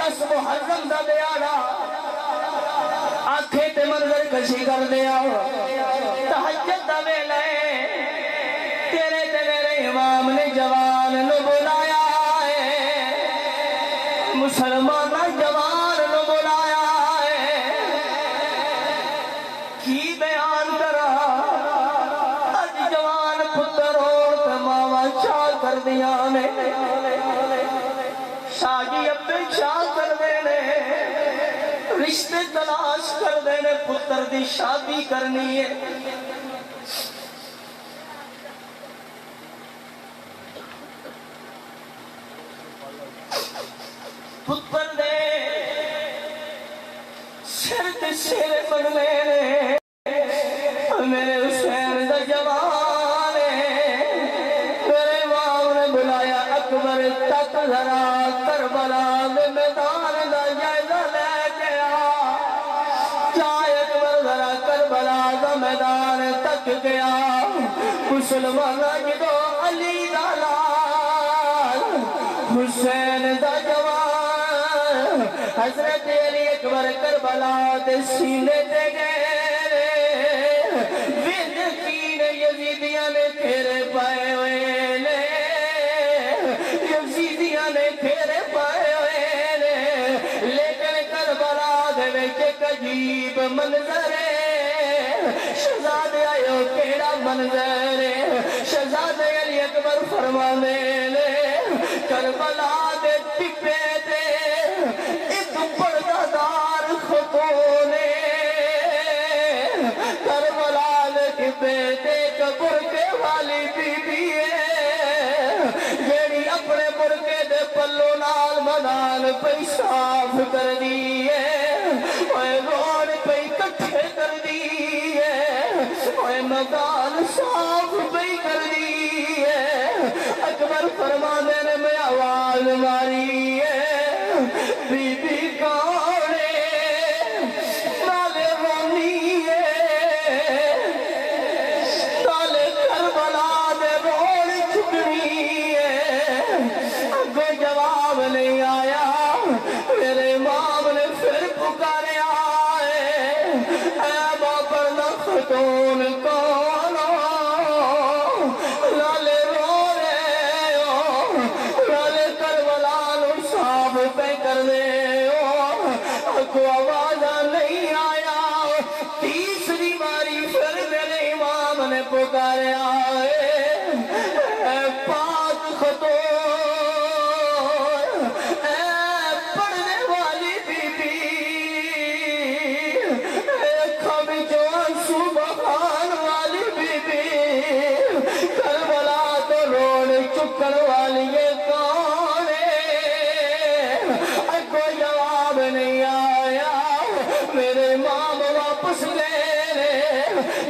10 محرم دا دیاڑا آنکھیں تے منظر کشی کر دیا تہجد دا ویلا تیرے تے میرے امام نے جوان نو بلایا مسلمان جوان نو بلایا کی بیان کرا اج جوان پتر اور تماما چاہ کر دیا نے شاگی ابے چاہ کر دینے رشتے تلاش کر دینے پتر دی شادی کرنی ہے پتر دے سر تے سر بننے میرے حسین دا جوان میرے امام نے بلایا اکبر تک ذرا کربلا دے میدان دا جائزہ لے گیا جائے اکبر ذرا کربلا دا میدان تک گیا مسلمان جدو علی دا لال حسین دا جوان حضرت علی اکبر کربلا دے سینے دے گئے وند کین یزیدیاں نے پھیرے پائے ہوئے نے یزیدیاں نے پھیرے پائے ہوئے نے لیکن کربلا دے وچ ایک عجیب منظر ہے شہزادے آئیو کیڑا منظر ہے شہزادے علی اکبر فرمانے نے کربلا دے ٹپے دے ایک پردہ دار خاتون کربلا دے ٹپے دے ایک برکے والی بی بی ہے جیڑی اپنے برکے دے پلو نال مدان پئی صاف کر دی ہے اوے روڑ پئی کٹھے کر دی ہے اوے مدان صاف پئی کر دی ہے اکبر فرمانے نے میں آواز ماری ہے بی بی کون نالے رونی ہے نالے کربلا دے روڑ چکنی ہے کوئی جواب نہیں آیا میرے امام نے پھر پکاریا ہے اے باپردہ خاتون کون لالے رو رہے ہو لالے کربلا نو صاف پہ کر دے ہو کو آوازہ نہیں آیا تیسری باری پھر میرے امام نے پکاریا ہے اے پاک خاتون اے پڑھنے والی بی بی اے کھبی جو آنسو بخان والی بی بی کربلا تو روڑ چکر والی یہ کون ہے کوئی جواب نہیں آیا میرے امام واپس گئے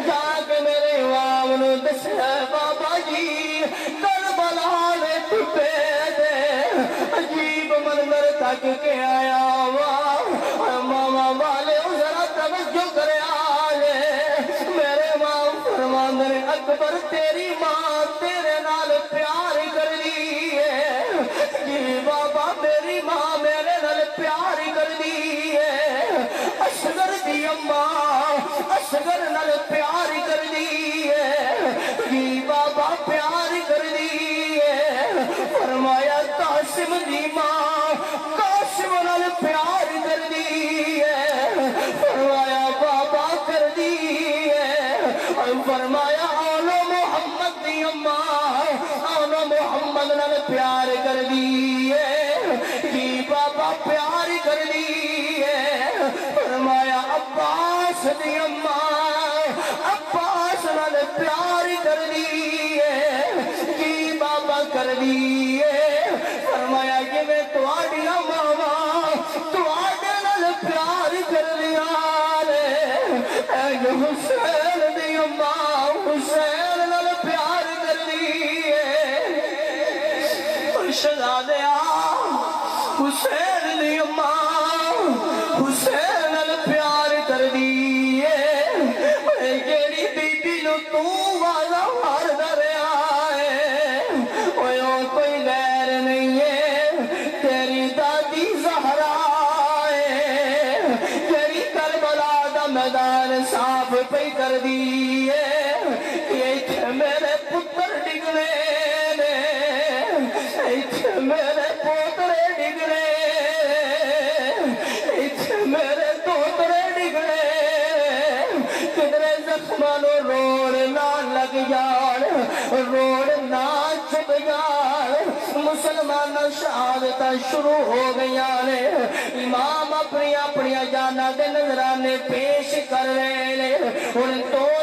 جا کے میرے امام نو دسیا بابا جی کربلا نے ٹپے دے عجیب منظر تک کے آیا واہ ماما والے ذرا توجہ کرے آئے میرے امام فرماندے نے اکبر تیری ماں تیرے نال پیار کر دی ہے جی بابا میری ماں میرے نال پیار کر دی ہے اصغر دی اماں اصغر نال پیار کر دی ہے جی بابا پیار کر دی ہے فرمایا قاسم دی ماں قاسم نال پیار کر دی ہے فرمایا بابا کر دی ہے فرمایا اولو محمد دی اماں اولو محمد نال پیار کر دی ہے جی بابا پیار کر دی ہے فرمایا عباس دی اماں عباس نال پیار کر دی ہے جی بابا کر دی ہے فرمایا کہ میں تواڈیاں ماواں تواڈے نال پیار کر لیا اے حسین دی اماں حسین نال پیار کر دی ہے شہزادیا حسین دی اماں حسین نال پیار کر دی ہے جیڑی بی بی نو تو والا مار دریا ہے کوئی غیر نہیں ہے تیری دادی زہرا انصاف پہ کر دیئے ایتھے میرے پتر ڈگنے نے ایتھے میرے پوترے ڈگنے ایتھے میرے دوترے ڈگنے کدرے زخمانو روڑ نہ لگ جان روڑ نہ چھپ جان مسلمان شہادتہ شروع ہو گیا نے امام اپنی اپنی جانا دے نظرانے پیش کر رہے نے ان تو